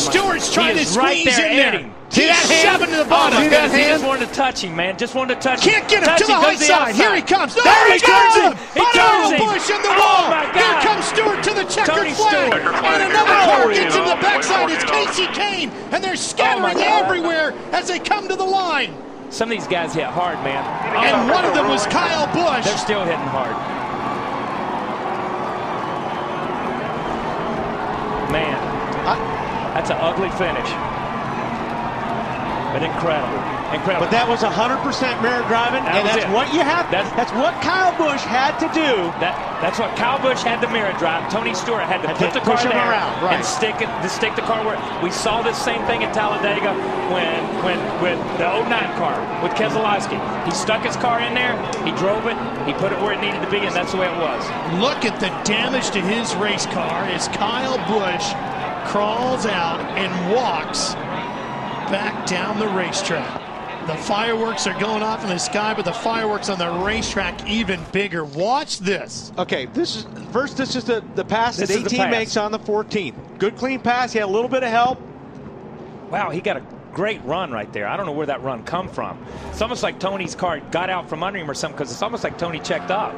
Stewart's trying to squeeze in there. See that hand? Shoving to the bottom. See that hand? He just wanted to touch him, man. Just wanted to touch him. Can't get him to the high side. Here he comes. There he goes. He turns him. Busch in the wall. Here comes Stewart to the checkered flag. And another car gets him the backside. It's Casey Kane. And they're scattering everywhere as they come to the line. Some of these guys hit hard, man. And one of them was Kyle Busch. They're still hitting hard. Man, that's an ugly finish. But incredible. Incredible. But that was 100% mirror driving, and that's what you have. That's what Kyle Busch had to do. That's what Kyle Busch had to mirror drive. Tony Stewart had to put the car there and stick the car where. We saw this same thing at Talladega when with the 09 car with Keselowski. He stuck his car in there, he drove it, he put it where it needed to be, and that's the way it was. Look at the damage to his race car as Kyle Busch crawls out and walks back down the racetrack. The fireworks are going off in the sky, but the fireworks on the racetrack even bigger. Watch this. Okay, this is the pass that 18 makes on the 14th. Good clean pass. He had a little bit of help. Wow, he got a great run right there. I don't know where that run come from. It's almost like Tony's car got out from under him or something, because it's almost like Tony checked up.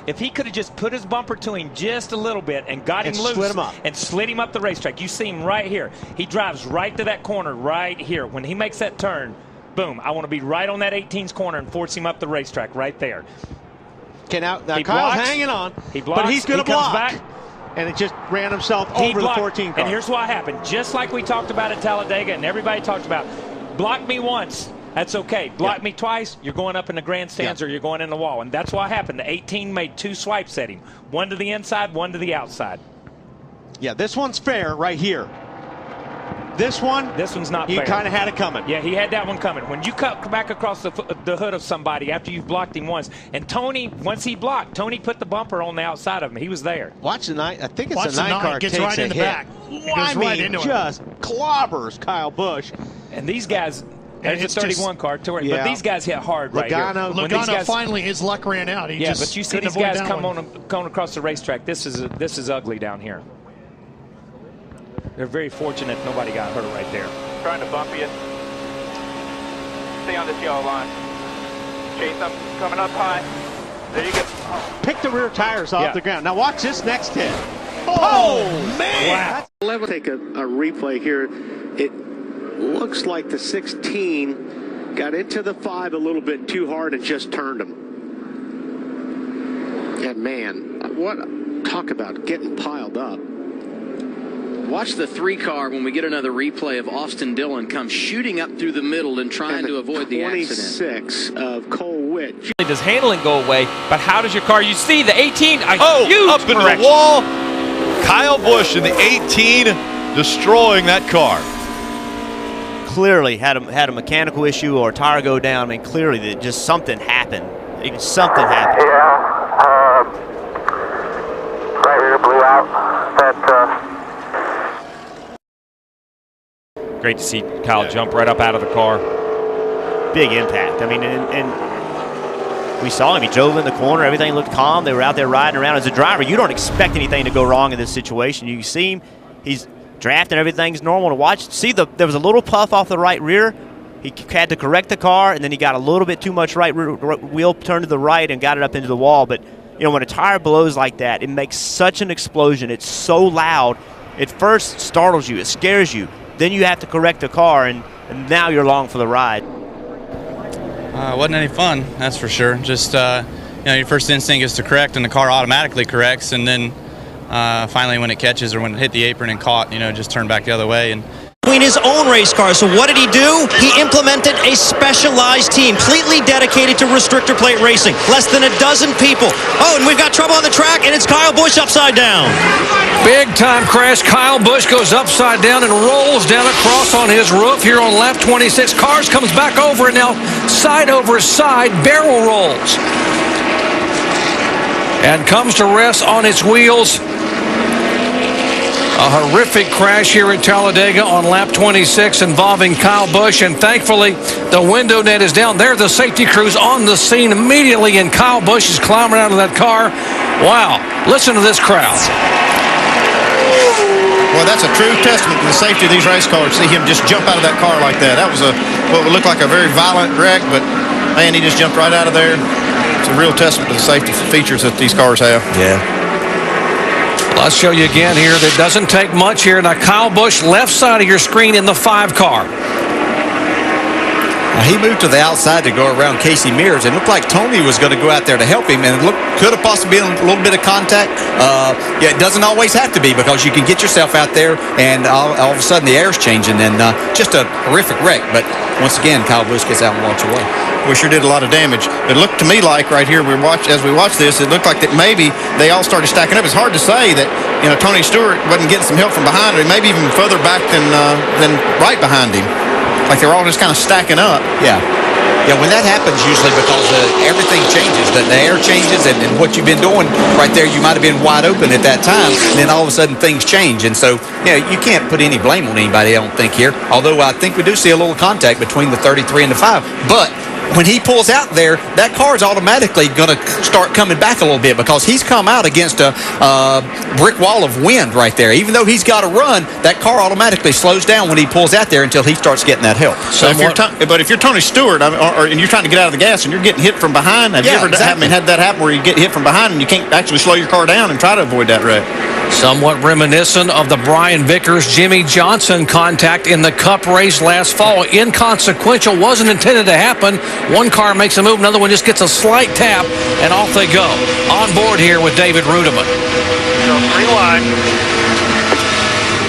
If he could have just put his bumper to him just a little bit and got him loose and slid him up the racetrack. You see him right here. He drives right to that corner right here. When he makes that turn, boom, I want to be right on that 18's corner and force him up the racetrack right there. Okay, now Kyle's hanging on, but he's going to block. Back, and it just ran himself over the 14 car. And here's what happened. Just like we talked about at Talladega and everybody talked about, block me once. That's okay. Block me twice, you're going up in the grandstands or you're going in the wall. And that's what happened. The 18 made two swipes at him. One to the inside, one to the outside. Yeah, this one's fair right here. This one's not fair. You kind of had it coming. Yeah, he had that one coming. When you cut back across the hood of somebody after you've blocked him once, and Tony, once he blocked, Tony put the bumper on the outside of him. He was there. Watch the night. I think it's a 9 car gets right in the back. I mean, just clobbers Kyle Busch. And these guys, there's a 31 car, but these guys hit hard right here. Logano finally, his luck ran out. He but you see these guys coming across the racetrack. This is ugly down here. They're very fortunate nobody got hurt right there. Trying to bump you. Stay on this yellow line. Chase them, coming up high. There you go. Pick the rear tires off the ground. Now watch this next hit. Oh man! Wow. Let's take a replay here. It looks like the 16 got into the 5 a little bit too hard and just turned him. And man, talk about getting piled up. Watch the 3 car when we get another replay of Austin Dillon come shooting up through the middle and trying to avoid the accident. 26 of Cole Witt. Does handling go away, but how does your car, you see the 18, huge up into the wall. Kyle Busch in the 18 destroying that car. Clearly had a mechanical issue or a tire go down. I mean, clearly that just something happened. Something happened. Yeah, right rear blew out. Great to see Kyle jump right up out of the car. Big impact. I mean, and we saw him. He drove in the corner. Everything looked calm. They were out there riding around. As a driver, you don't expect anything to go wrong in this situation. You see him. He's drafting. Everything's normal to watch. See, there was a little puff off the right rear. He had to correct the car, and then he got a little bit too much right rear wheel turned to the right and got it up into the wall. But, you know, when a tire blows like that, it makes such an explosion. It's so loud. It first startles you. It scares you. Then you have to correct the car, and now you're along for the ride. Wasn't any fun, that's for sure. Just, your first instinct is to correct, and the car automatically corrects, and then finally when it catches or when it hit the apron and caught, just turn back the other way. And between his own race car. So what did he do? He implemented a specialized team, completely dedicated to restrictor plate racing. Less than a dozen people. Oh, and we've got trouble on the track, and it's Kyle Busch upside down. Big time crash. Kyle Busch goes upside down and rolls down across on his roof here on lap 26. Cars comes back over, and now side over side barrel rolls. And comes to rest on its wheels. A horrific crash here at Talladega on lap 26 involving Kyle Busch, and thankfully the window net is down. There, the safety crews on the scene immediately, and Kyle Busch is climbing out of that car. Wow, listen to this crowd. Well, that's a true testament to the safety of these race cars. See him just jump out of that car like that. That was what would look like a very violent wreck, but man, he just jumped right out of there. It's a real testament to the safety features that these cars have. Yeah. Let's show you again here. That doesn't take much here. Now, Kyle Busch, left side of your screen in the 5 car. Now, he moved to the outside to go around Casey Mears, and it looked like Tony was going to go out there to help him, and it could have possibly been a little bit of contact. Yeah, it doesn't always have to be, because you can get yourself out there, and all of a sudden the air's changing, and just a horrific wreck. But once again, Kyle Busch gets out and walks away. We sure did a lot of damage. It looked to me like right here, as we watched this, it looked like that maybe they all started stacking up. It's hard to say that Tony Stewart wasn't getting some help from behind, or maybe even further back than right behind him. Like they were all just kind of stacking up. Yeah. Yeah, when that happens, usually because everything changes, the air changes, and what you've been doing right there, you might have been wide open at that time, and then all of a sudden things change. And so, you can't put any blame on anybody, I don't think, here. Although I think we do see a little contact between the 33 and the 5. But when he pulls out there, that car is automatically going to start coming back a little bit, because he's come out against a brick wall of wind right there. Even though he's got to run, that car automatically slows down when he pulls out there until he starts getting that help. So if you're Tony Stewart, and you're trying to get out of the gas and you're getting hit from behind, have you ever had that happen where you get hit from behind and you can't actually slow your car down and try to avoid that wreck? Somewhat reminiscent of the Brian Vickers, Jimmy Johnson contact in the Cup race last fall. Inconsequential, wasn't intended to happen. One car makes a move, another one just gets a slight tap, and off they go. On board here with David Rudeman. Go 3 wide.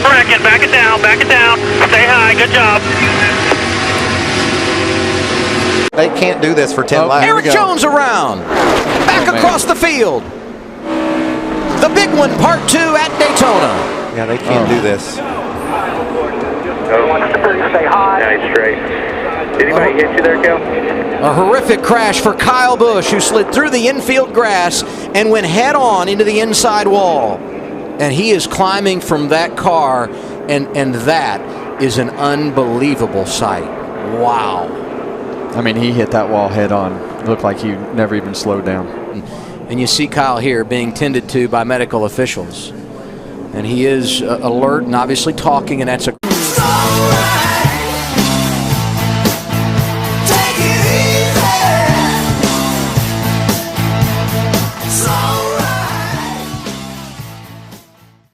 Bracket, back it down, stay high, good job. They can't do this for 10 laps. Eric Jones around. Back across the field. The big one, part 2 at Daytona. Yeah, they can't do this. Stay high. Nice, straight. Did anybody hit you there, Kel? A horrific crash for Kyle Busch, who slid through the infield grass and went head-on into the inside wall. And he is climbing from that car, and that is an unbelievable sight. Wow. I mean, he hit that wall head-on. It looked like he never even slowed down. And you see Kyle here being tended to by medical officials. And he is alert and obviously talking, and that's a...